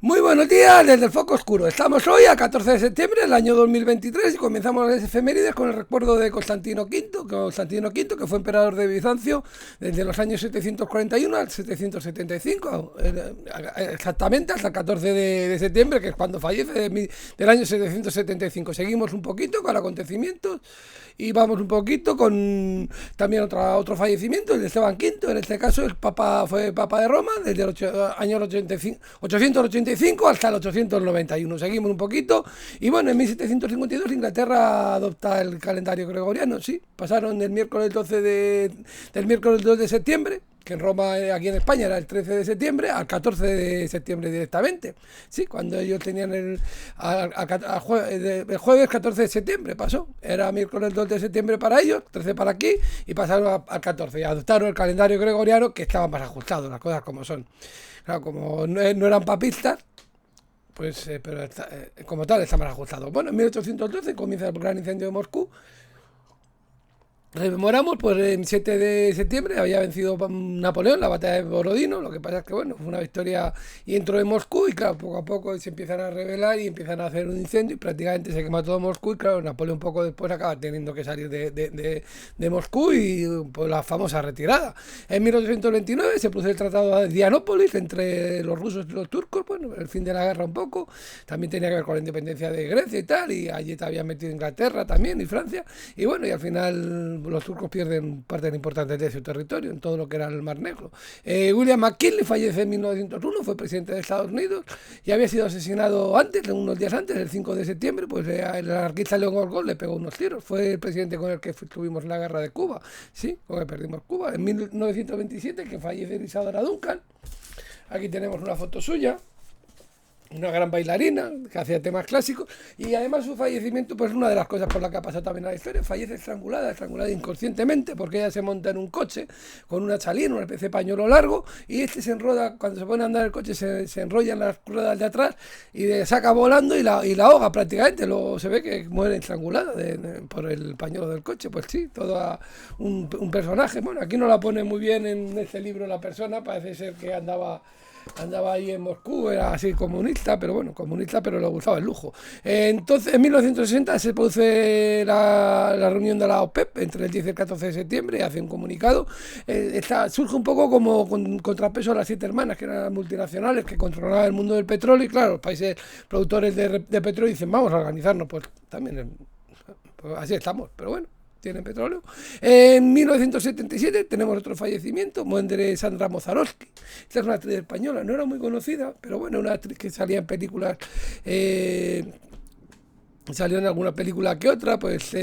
Muy buenos días desde el Foco Oscuro. Estamos hoy a 14 de septiembre del año 2023 y comenzamos las efemérides con el recuerdo de Constantino V, que fue emperador de Bizancio desde los años 741 al 775, exactamente hasta el 14 de septiembre, que es cuando fallece del año 775. Seguimos un poquito con acontecimientos y vamos un poquito con también otro fallecimiento, el de Esteban V. En este caso el Papa fue Papa de Roma desde el año 885 hasta el 891. Seguimos un poquito y bueno, en 1752 Inglaterra adopta el calendario gregoriano. Sí, pasaron del miércoles 2 de septiembre, que en Roma, aquí en España, era el 13 de septiembre, al 14 de septiembre directamente. Sí, cuando ellos tenían el jueves 14 de septiembre pasó. Era miércoles 2 de septiembre para ellos, 13 para aquí, y pasaron al 14. Y adoptaron el calendario gregoriano, que estaba más ajustado, las cosas como son. Claro, como no eran papistas, pues, pero como tal está más ajustado. Bueno, en 1812 comienza el gran incendio de Moscú. Rememoramos, pues el 7 de septiembre había vencido Napoleón la batalla de Borodino. Lo que pasa es que, bueno, fue una victoria y entró en Moscú y, claro, poco a poco se empiezan a rebelar y empiezan a hacer un incendio y prácticamente se quema todo Moscú. Y, claro, Napoleón poco después acaba teniendo que salir de Moscú y pues, la famosa retirada. En 1829 se produce el Tratado de Dianópolis entre los rusos y los turcos. Bueno, el fin de la guerra un poco. También tenía que ver con la independencia de Grecia y tal. Y allí te habían metido Inglaterra también y Francia. Y bueno, y al final los turcos pierden partes importantes de su territorio en todo lo que era el Mar Negro. William McKinley fallece en 1901, fue presidente de Estados Unidos y había sido asesinado antes, unos días antes, el 5 de septiembre, pues el anarquista León Orgol le pegó unos tiros. Fue el presidente con el que tuvimos la guerra de Cuba, sí, con el que perdimos Cuba. En 1927, que fallece Isadora Duncan. Aquí tenemos una foto suya, una gran bailarina que hacía temas clásicos, y además su fallecimiento, pues una de las cosas por las que ha pasado también a la historia. Fallece estrangulada inconscientemente, porque ella se monta en un coche con una chalina, una especie de pañuelo largo, y este se enroda, cuando se pone a andar el coche se enrolla en las ruedas de atrás y le saca volando y la ahoga prácticamente. Luego se ve que muere estrangulada por el pañuelo del coche. Pues sí, todo un personaje. Bueno, aquí no la pone muy bien en este libro la persona, parece ser que andaba ahí en Moscú, era así comunista, pero bueno, comunista, pero le gustaba el lujo. Entonces, en 1960 se produce la reunión de la OPEP entre el 10 y el 14 de septiembre y hace un comunicado. Surge un poco como contrapeso a las siete hermanas, que eran las multinacionales que controlaban el mundo del petróleo, y claro, los países productores de petróleo dicen, vamos a organizarnos, pues también, pues así estamos, pero bueno, tienen petróleo. En 1977 tenemos otro fallecimiento, muere de Sandra Mozarovsky. Esta es una actriz española, no era muy conocida, pero bueno, una actriz que salía en películas, salió en alguna película que otra, pues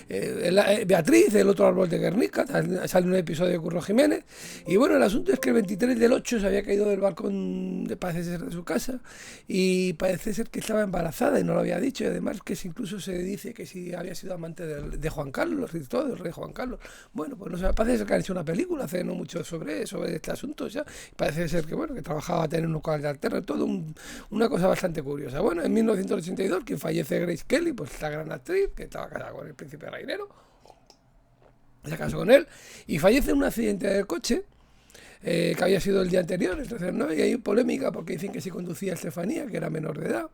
Beatriz, el otro árbol de Guernica, sale en un episodio de Curro Jiménez. Y bueno, el asunto es que el 23 del 8 se había caído del balcón, parece ser, de su casa, y parece ser que estaba embarazada y no lo había dicho. Y además que incluso se dice que si había sido amante de Juan Carlos, y todo, del rey Juan Carlos. Bueno, pues no sé, parece ser que han hecho una película hace no mucho sobre este asunto ya. Parece ser que bueno, que trabajaba a tener un local de alterno, todo una cosa bastante curiosa. Bueno, en 1982, quien fallece Grace Kelly, pues esta gran actriz que estaba casada con el príncipe reinero, se casó con él y fallece en un accidente de coche, que había sido el día anterior, entonces no, y hay polémica porque dicen que si conducía Estefanía, que era menor de edad,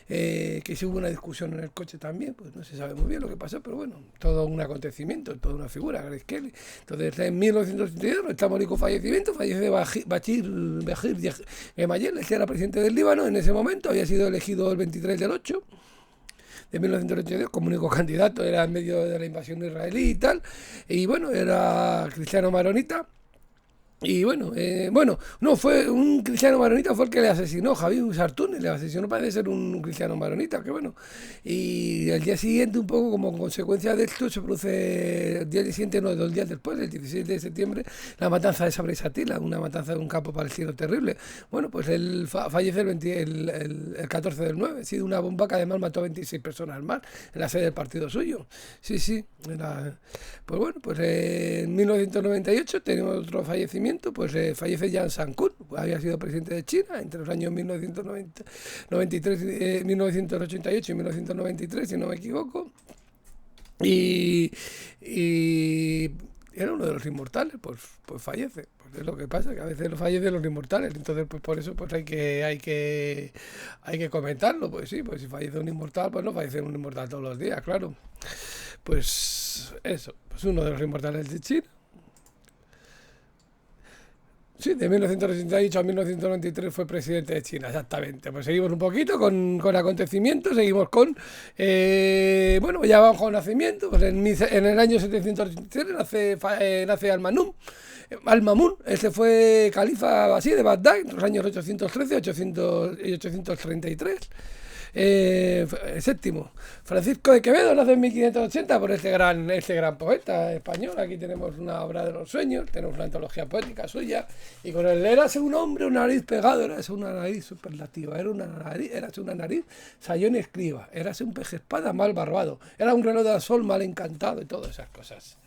que si hubo una discusión en el coche también, pues no se sabe muy bien lo que pasó, pero bueno, todo un acontecimiento, toda una figura, Grace Kelly. Entonces en 1982, está mónico fallecimiento, fallece Bachir Gemayel, este era presidente del Líbano, en ese momento había sido elegido el 23 del 8 de 1982 como único candidato, era en medio de la invasión israelí y tal, y bueno, era cristiano maronita. Y bueno, no, fue un cristiano maronita, fue el que le asesinó, Javier Sartún, le asesinó, parece ser un cristiano maronita, que bueno. Y el día siguiente, un poco como consecuencia de esto, se produce, el día siguiente, no, 2 días después, el 16 de septiembre, la matanza de Sabra y Satila, una matanza de un campo palestino terrible. Bueno, pues él fallece el 14 del 9, ha sido una bomba que además mató a 26 personas más en la sede del partido suyo. Sí, sí, pues bueno, pues en 1998 tenemos otro fallecimiento, pues fallece Jan Sankun, había sido presidente de China entre los años 1988 y 1993, si no me equivoco. Y era uno de los inmortales, pues fallece. Pues es lo que pasa, que a veces fallecen los inmortales, entonces pues por eso pues hay que comentarlo, pues sí, pues si fallece un inmortal, pues no fallece un inmortal todos los días, claro. Pues eso, pues uno de los inmortales de China. Sí, de 1988 a 1993 fue presidente de China, exactamente. Pues seguimos un poquito con acontecimientos, seguimos con, bueno, ya vamos con nacimiento, pues en el año 783 nace Al-Mamun, este fue califa así de Bagdad en los años 813 y 833. Séptimo, Francisco de Quevedo nace en 1580 por este gran poeta español. Aquí tenemos una obra de los sueños, tenemos una antología poética suya, y con él érase un hombre, una nariz pegado, érase una nariz superlativa, érase una nariz sayón y escriba, érase un pez espada mal barbado, era un reloj de sol mal encantado y todas esas cosas.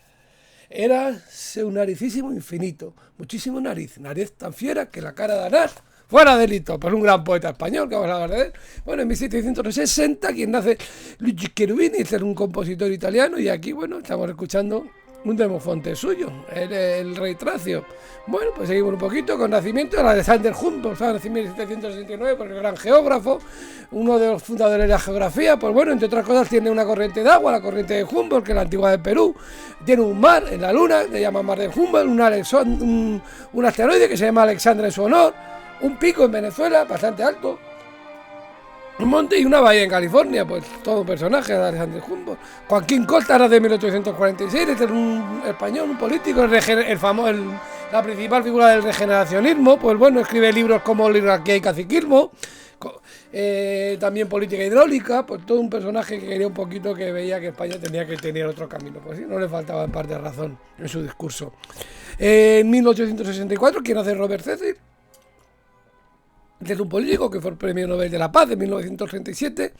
Érase un naricísimo infinito, muchísimo nariz tan fiera que la cara de Anás fuera delito, pues un gran poeta español que vamos a hablar de él. Bueno, en 1760, quien nace Luigi Cherubini, es un compositor italiano, y aquí, bueno, estamos escuchando un demofonte suyo, el rey Tracio. Bueno, pues seguimos un poquito con nacimiento de Alexander Humboldt, nació en 1769 por el gran geógrafo, uno de los fundadores de la geografía. Pues bueno, entre otras cosas tiene una corriente de agua, la corriente de Humboldt, que es la antigua de Perú, tiene un mar en la luna, le llaman mar de Humboldt, un asteroide que se llama Alexandra en su honor, un pico en Venezuela, bastante alto, un monte y una bahía en California. Pues todo un personaje de Alexander Humboldt. Joaquín Costa nace en 1846, este es un español, un político, la principal figura del regeneracionismo. Pues bueno, escribe libros como Oligarquía y Caciquismo, también política hidráulica. Pues todo un personaje que quería un poquito, que veía que España tenía que tener otro camino. Pues sí, no le faltaba en parte razón en su discurso. En 1864, quien hace Robert Cecil, es un político que fue el Premio Nobel de la Paz en 1937,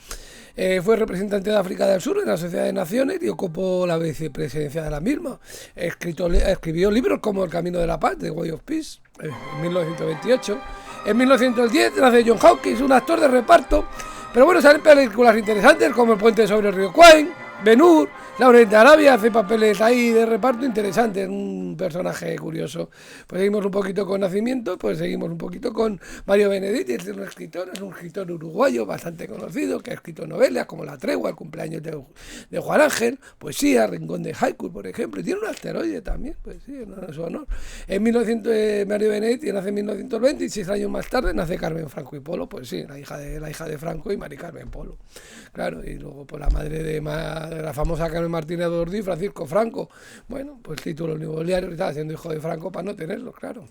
fue representante de África del Sur en la Sociedad de Naciones y ocupó la vicepresidencia de la misma. Escribió libros como El Camino de la Paz, The Way of Peace, en 1928. En 1910 nace John Hawkins, un actor de reparto, pero bueno, salen películas interesantes como El puente sobre el río Kwai, Ben-Hur, Lawrence de Arabia, hace papeles ahí de reparto interesantes, un personaje curioso. Pues seguimos un poquito con nacimiento, pues seguimos un poquito con Mario Benedetti, es un escritor uruguayo bastante conocido, que ha escrito novelas como La Tregua, El cumpleaños de Juan Ángel, poesía, Rincón de Haiku, por ejemplo, y tiene un asteroide también, pues sí, en su honor. Mario Benedetti nace en 1920 y 6 años más tarde nace Carmen Franco y Polo, pues sí, la hija de Franco y Mari Carmen Polo. Claro, y luego pues la madre de la famosa Carmen Martínez de Ordí, Francisco Franco. Bueno, pues títulos nobiliarios, estaba siendo hijo de Franco para no tenerlos, claro.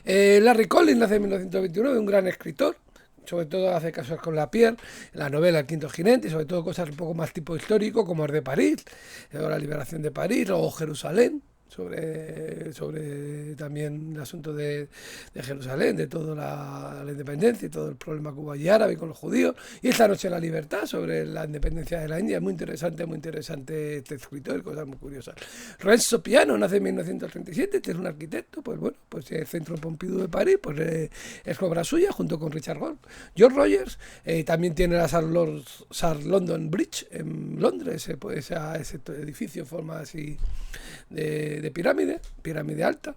Larry Collins nace en 1929, un gran escritor. Sobre todo hace casos con la piel, la novela El Quinto Jinete, y sobre todo cosas un poco más tipo histórico, como el de París, la liberación de París, o Jerusalén, sobre también el asunto de Jerusalén, de toda la independencia y todo el problema que hubo allí árabe con los judíos, y Esta noche la libertad, sobre la independencia de la India. Muy interesante este escritor, cosas muy curiosas. Renzo Piano nace en 1937, este es un arquitecto, pues bueno, pues el Centro Pompidou de París, pues es obra suya, junto con Richard Gere. George Rogers también tiene la Sir London Bridge en Londres, pues ese edificio en forma así de pirámide alta,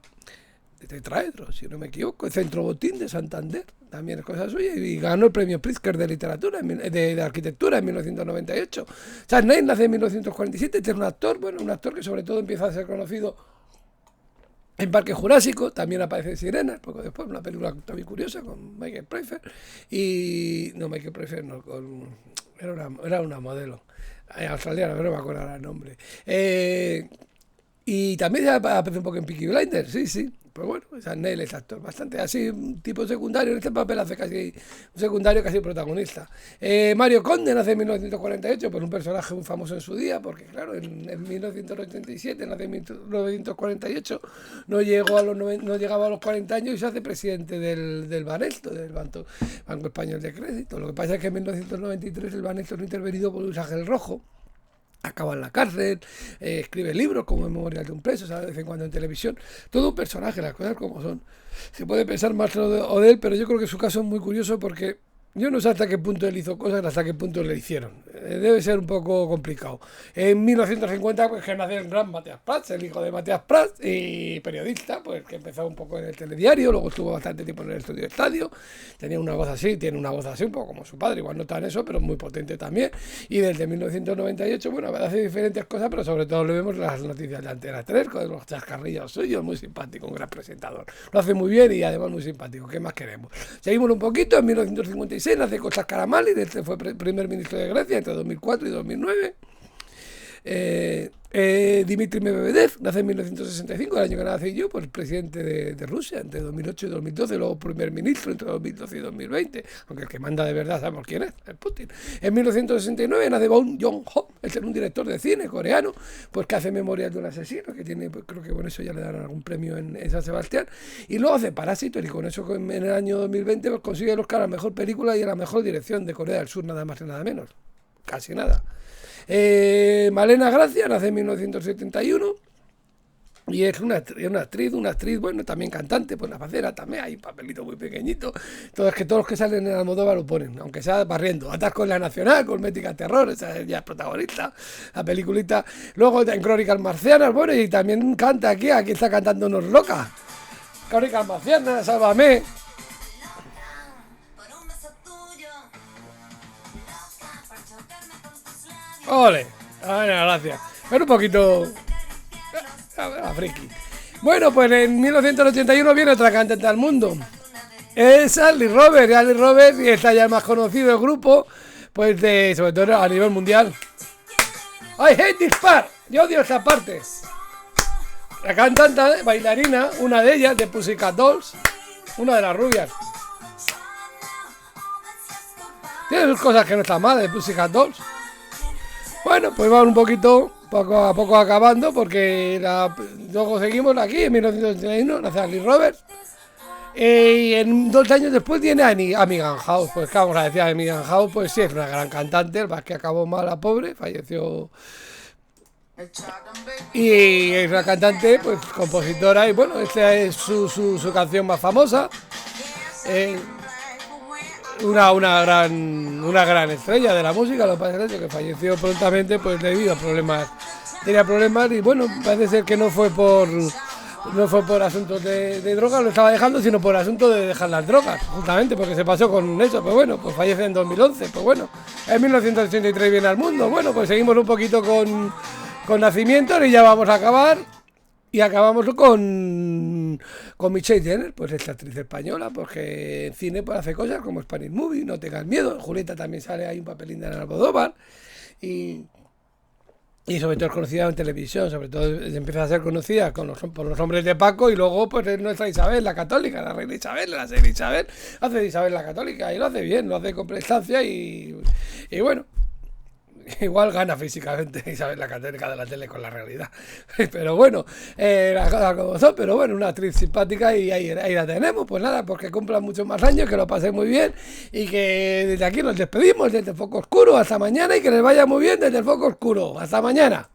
de tetraedro, si no me equivoco. El Centro Botín de Santander también es cosa suya, y ganó el premio Pritzker de literatura, de arquitectura en 1998. Charles Neil nace en 1947, este es un actor, bueno, un actor que sobre todo empieza a ser conocido en Parque Jurásico, también aparece en Sirenas, poco después, una película también curiosa con Michael Pfeiffer, era una modelo australiana, pero no me acuerdo el nombre. Y también aparece un poco en Peaky Blinders, sí. Pues bueno, Neil es actor bastante así, un tipo secundario. En este papel hace casi un secundario, casi protagonista. Mario Conde nace en 1948, pues un personaje muy famoso en su día, porque claro, en 1987, nace en 1948, no llegaba a los 40 años y se hace presidente del Banesto, del Banco Español de Crédito. Lo que pasa es que en 1993 el Banesto es intervenido por Luis Ángel Rojo, acaba en la cárcel, escribe libros como Memorial de un preso, sale de vez en cuando en televisión. Todo un personaje, las cosas como son. Se puede pensar más de él, pero yo creo que su caso es muy curioso porque Yo no sé hasta qué punto él hizo cosas, hasta qué punto le hicieron. Debe ser un poco complicado. En 1950, pues que nació el gran Matías Prats, el hijo de Matías Prats, y periodista, pues que empezó un poco en el telediario, luego estuvo bastante tiempo en el estudio de estadio, tenía una voz así, tiene una voz así, un poco como su padre, igual no tan eso, pero muy potente también. Y desde 1998, bueno, hace diferentes cosas, pero sobre todo le vemos las noticias de Antena 3, con los chascarrillos suyos, muy simpático, un gran presentador. Lo hace muy bien y además muy simpático. ¿Qué más queremos? Seguimos un poquito, en 1956 nace Kostas Karamanlis, este fue primer ministro de Grecia entre 2004 y 2009. Dmitry Medvedev nace en 1965, el año que nací yo, pues presidente de Rusia entre 2008 y 2012, luego primer ministro entre 2012 y 2020, aunque el que manda de verdad sabemos quién es Putin. En 1969 nace Bong Joon-ho, es un director de cine coreano, pues que hace Memorias de un asesino, que tiene, pues, creo que con eso ya le darán algún premio en San Sebastián, y luego hace Parásito, y con eso en el año 2020 pues consigue el Oscar a la mejor película y a la mejor dirección de Corea del Sur, nada más y nada menos, casi nada. Malena Gracia nace en 1971 y es una actriz, bueno, también cantante, pues la facera también, hay un papelito muy pequeñito. Todos los que salen en Almodóvar lo ponen, aunque sea barriendo. Atasco en la Nacional, Cosmética Terror, esa ya es protagonista, la peliculita. Luego en Crónicas Marcianas, bueno, y también canta aquí está cantándonos loca. Crónicas Marcianas, Sálvame. Ole, gracias. Pero un poquito a friki. Bueno, pues en 1981 viene otra cantante al mundo. Es Ali Roberts, y está ya el más conocido el grupo, pues sobre todo a nivel mundial. I hate this part. Yo odio esta parte. La cantante, bailarina, una de ellas, de Pussycat Dolls, una de las rubias. Tiene sus cosas que no están mal de Pussycat Dolls. Bueno, pues vamos un poquito, poco a poco acabando, porque luego seguimos aquí, en 1981, nace Ali Roberts. Y en 2 años después viene Amy Winehouse. Pues, ¿qué vamos a decir? Amy Winehouse, pues sí, es una gran cantante, el más que acabó mal, la pobre, falleció. Y es una cantante, pues compositora, y bueno, esta es su canción más famosa. Una gran estrella de la música, lo que pasa es que falleció prontamente pues debido a problemas. Tenía problemas y bueno, parece ser que no fue por asuntos de drogas, lo estaba dejando, sino por asunto de dejar las drogas, justamente porque se pasó con eso. Pues bueno, pues fallece en 2011, pues bueno, en 1983 viene al mundo. Bueno, pues seguimos un poquito con nacimientos y ya vamos a acabar. Y acabamos con Michelle Jenner, pues esta actriz española, porque en cine pues hace cosas como Spanish Movie, No tengas miedo. Julieta también sale ahí un papelín de Almodóvar. Y sobre todo es conocida en televisión, sobre todo empieza a ser conocida por los hombres de Paco, y luego pues es nuestra Isabel, la católica, la reina Isabel, la serie Isabel, hace de Isabel la católica y lo hace bien, lo hace con prestancia y bueno. Igual gana físicamente Isabel la católica de la tele con la realidad. Pero bueno, las cosas como son. Pero bueno, una actriz simpática y ahí la tenemos. Pues nada, porque cumplan muchos más años, que lo pasen muy bien y que desde aquí nos despedimos desde el Foco Oscuro. Hasta mañana y que les vaya muy bien desde el Foco Oscuro. Hasta mañana.